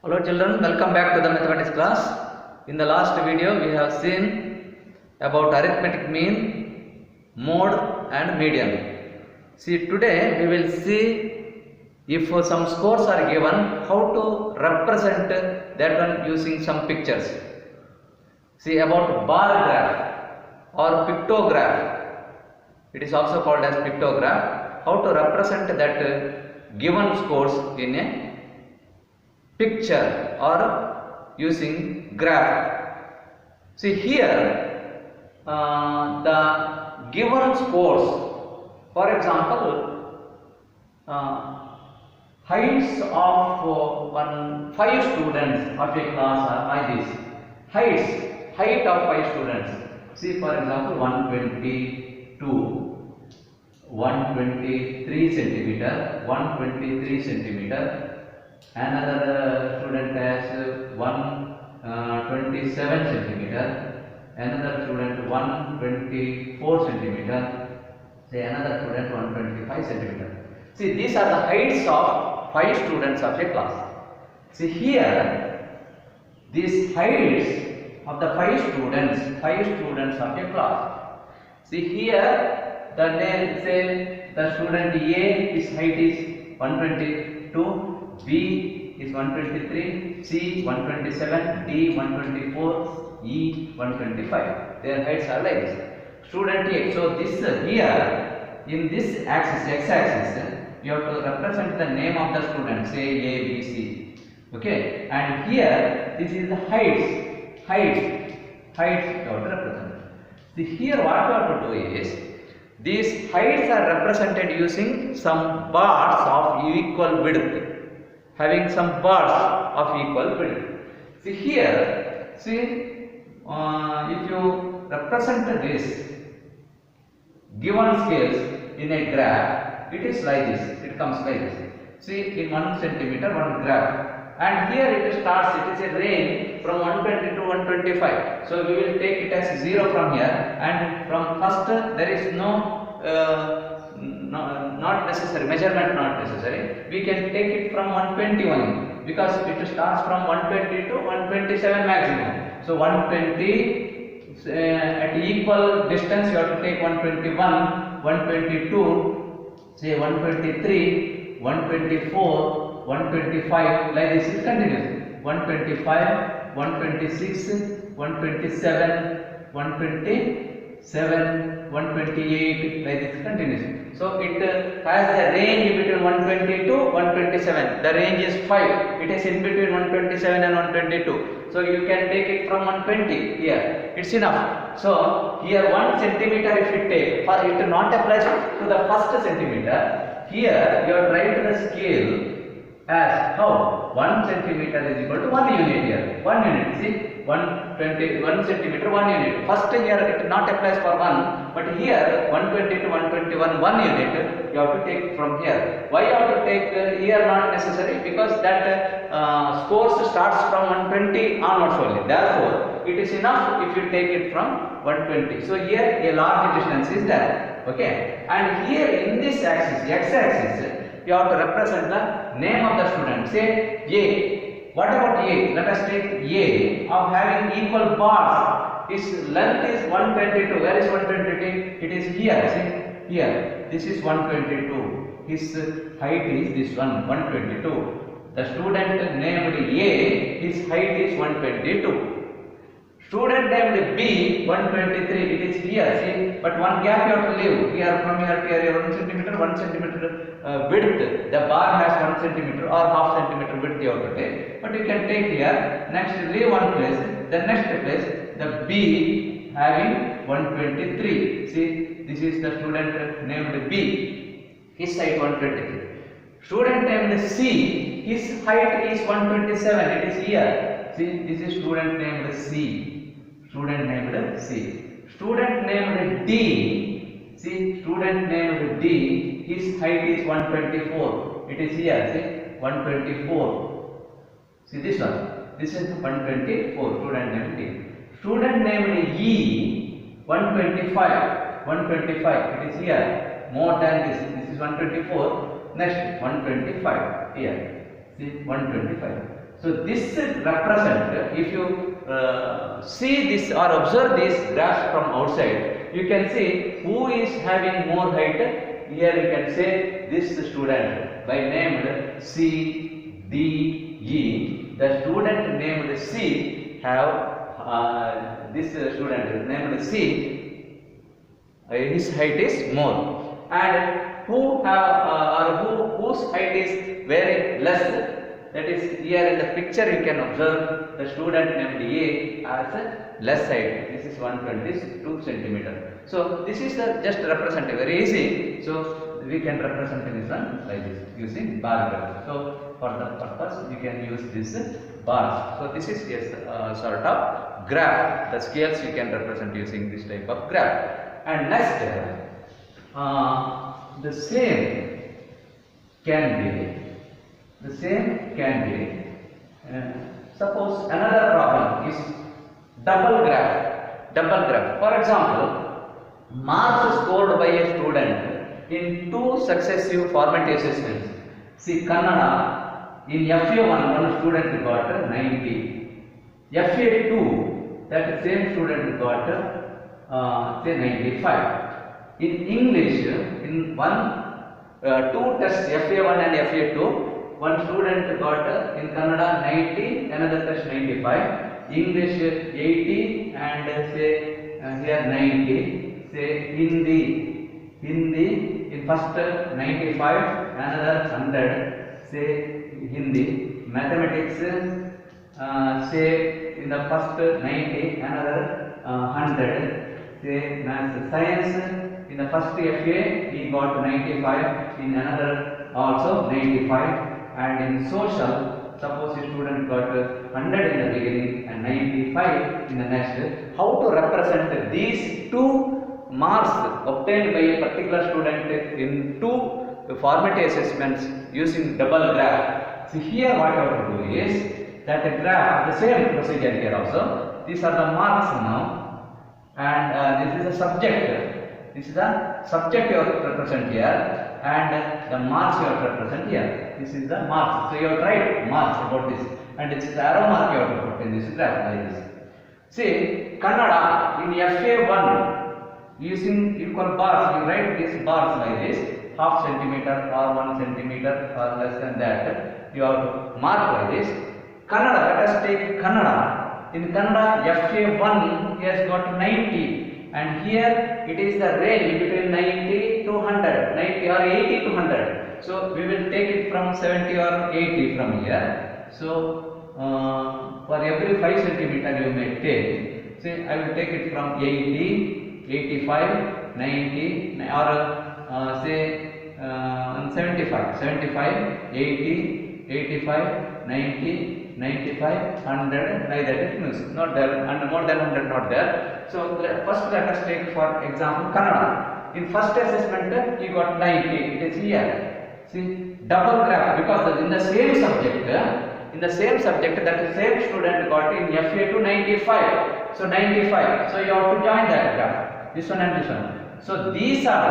Hello children, welcome back to the mathematics class. In the last video we have seen about arithmetic mean, mode and median. See, today we will see if some scores are given, how to represent that one using some pictures. See, about bar graph or pictograph, it is also called as pictograph, how to represent that given scores in a picture or using graph. See here, the given scores, for example, heights of five students of a class are like this. Height of five students. See, for example, 122, 123 centimeter, 123 centimeter. Another student has 127 centimeter, another student 124 centimeter, say another student 125 centimeter. See, these are the heights of 5 students of a class. See here, these heights of the 5 students of a class. See here, the name, say the student A, his height is 122. B is 123, C 127, D 124, E 125. Their heights are like this. Student A. So this here in this axis, x-axis, you have to represent the name of the student. Say A, B, C. Okay. And here this is the heights. You have to represent. See here what you have to do is these heights are represented using some bars of equal width. Having some bars of equal width. See here, if you represent this given scales in a graph, it is like this. It comes like this. See, in 1 centimeter, one graph, and here it starts. It is a range from 120 to 125. So we will take it as 0 from here, and from first there is not necessary, measurement not necessary. We can take it from 121 because it starts from 120 to 127 maximum. So 120 at equal distance you have to take 121, 122, say 123, 124, 125, like this is continuous. 125, 126, 127, 127, 128, like this continues. So it has the range between 120 to 127. The range is 5. It is in between 127 and 122. So you can take it from 120 here. It's enough. So here 1 centimeter if you take, for it not applies to the first centimeter. Here you are write the scale as how 1 centimeter is equal to 1 unit here. 1 unit. See. 1 centimeter 1 unit. First here it not applies for 1, but here 120 to 121 1 unit you have to take from here. Why you have to take here not necessary? Because that scores starts from 120 onwards only. Therefore, it is enough if you take it from 120. So here a large distance is there. Okay. And here in this axis, x-axis, you have to represent the name of the student. Say A. What about A? Let us take A of having equal bars. Its length is 122. Where is 122? It is here. See here. This is 122. His height is this one, 122. The student named A, his height is 122. Student named B, 123. It is here. See, but one gap you have to leave. Here from here to here, 1 centimeter, 1 centimeter width. The bar has 1 centimeter or half centimeter width you have to take. But you can take here. Next, leave one place. The next place, the B having 123. See, this is the student named B. His height 123. Student named C. His height is 127. It is here. See, this is student named C. Student named C. Student named D. See, student named D. His height is 124. It is here. See, 124. See this one. This is 124. Student named D. Student named E. 125. 125. It is here. More than this. This is 124. Next 125. Here. See, 125. So this represent, if you see this or observe this graph from outside, you can see who is having more height. Here you can say this student by named C, D, E. The student named C have this student named C. His height is more, and who have whose height is very less. That is, here in the picture you can observe the student named A as a less height. This is 122 centimeter. So this is just represent very easy. So we can represent this one like this using bar graph. So for the purpose we can use this bars. So this is yes, sort of graph. The scales you can represent using this type of graph. And next, the same can be. Suppose another problem is double graph. For example, marks scored by a student in two successive format assessments. See, Kannada, in FA1, one student got 90. FA2, that same student got say 95. In English, in two tests, FA1 and FA2, one student got in Kannada 90, another test 95, English 80 and say here 90, say Hindi in first 95, another 100, say Hindi, mathematics say in the first 90, another 100, say maths. Science in the first FA he got 95, in another also 95. And in social, suppose a student got 100 in the beginning and 95 in the next. How to represent these two marks obtained by a particular student in two format assessments using double graph? See, here what you have to do is that the graph, the same procedure here also. These are the marks now, and this is a subject. This is a subject you have to represent here, and the marks you have to represent here. This is the marks. So you have to write marks about this, and it's the arrow mark you have to put in this graph like this. See, Kannada in FA1 using equal bars, you write these bars like this, half centimeter or 1 centimeter or less than that. You have to mark like this. Kannada, let us take Kannada. In Kannada FA1 he has got 90, and here it is the range between 90 to 100, 90 or 80 to 100. So we will take it from 70 or 80 from here. So for every 5 centimeter you may take. Say I will take it from 80, 85, 90 or say 75, 80, 85, 90, 95, 100, like that it means not there, and more than 100 not there. So first let us take for example Kannada. In first assessment he got 90, it is here. See, double graph, because in the same subject, that same student got in FA2 95. So 95. So you have to join that graph. This one and this one. So these are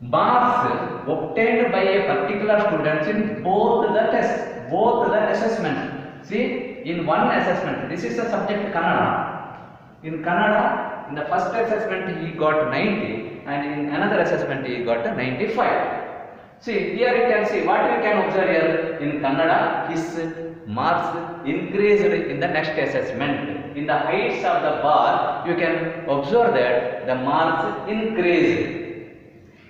the marks obtained by a particular student in both the tests, both the assessments. See, in one assessment, this is the subject Kannada. In Kannada, in the first assessment he got 90, and in another assessment he got 95. See, here you can see what you can observe here. In Kannada, his marks increased in the next assessment. In the heights of the bar, you can observe that the marks increased.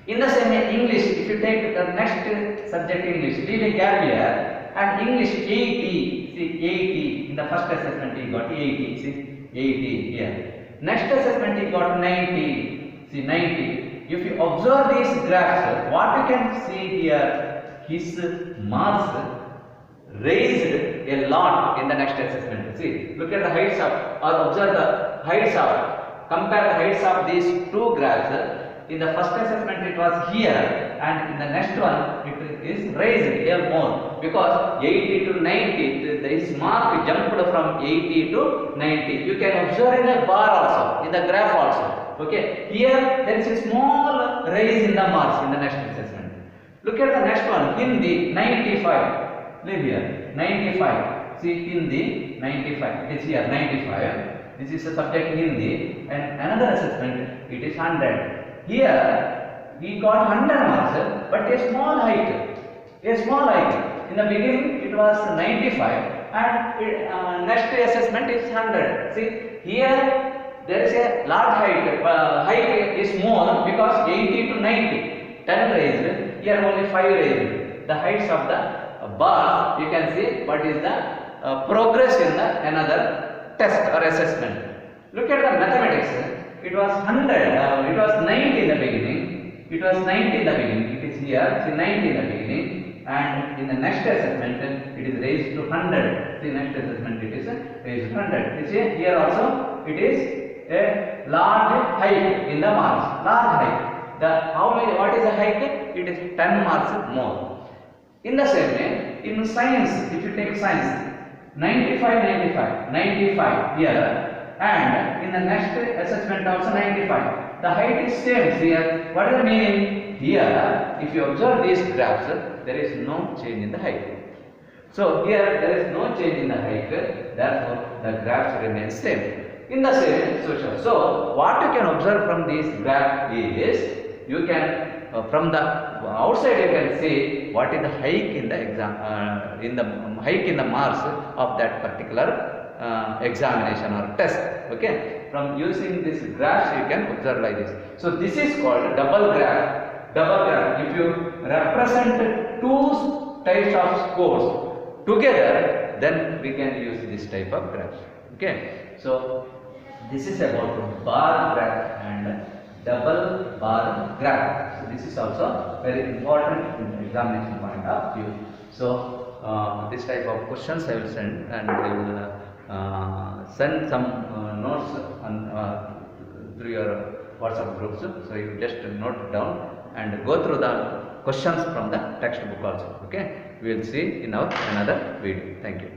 In the same English, if you take the next subject English, leave a gap here, and English 80, see 80, in the first assessment he got 80, see 80 here. Next assessment he got 90, see 90. If you observe these graphs, what you can see here, his marks raised a lot in the next assessment. See, look at the heights of, or observe the heights of, compare the heights of these two graphs. In the first assessment it was here, and in the next one it is raised here more, because 80 to 90, this mark jumped from 80 to 90. You can observe in the bar also, in the graph also. Okay, here there is a small raise in the marks in the next assessment. Look at the next one, Hindi 95. Leave here. 95. See Hindi 95. It is here 95. This is a subject Hindi, and another assessment it is 100. Here he got 100 marks, but a small height. A small height. In the beginning it was 95, and next assessment is 100. See here there is a large height. Height is more because 80 to 90. 10 raised. Here only 5 raised. The heights of the bars, you can see what is the progress in the another test or assessment. Look at the mathematics. It was 100. It was 90 in the beginning. It was 90 in the beginning. It is here. See 90 in the beginning. And in the next assessment, it is raised to 100. See next assessment, it is raised to 100. You see here also, it is a large height in the marks. Large height. What is the height? It is 10 marks more. In the same way, in science, if you take science, 95 here, and in the next assessment also 95. The height is same here. What is the meaning? Here, if you observe these graphs, there is no change in the height. So here there is no change in the height, therefore the graphs remain same. In the same social. So what you can observe from this graph is, you can from the outside you can see what is the hike in the exam, hike in the marks of that particular examination or test. Okay, from using this graphs you can observe like this. So this is called double graph. Double graph. If you represent two types of scores together, then we can use this type of graph. Okay, so this is about bar graph and double bar graph. So this is also very important in the examination point of view. So this type of questions I will send, and I will send some notes on, through your WhatsApp groups. So you just note it down and go through the questions from the textbook also. Okay, we will see in our another video. Thank you.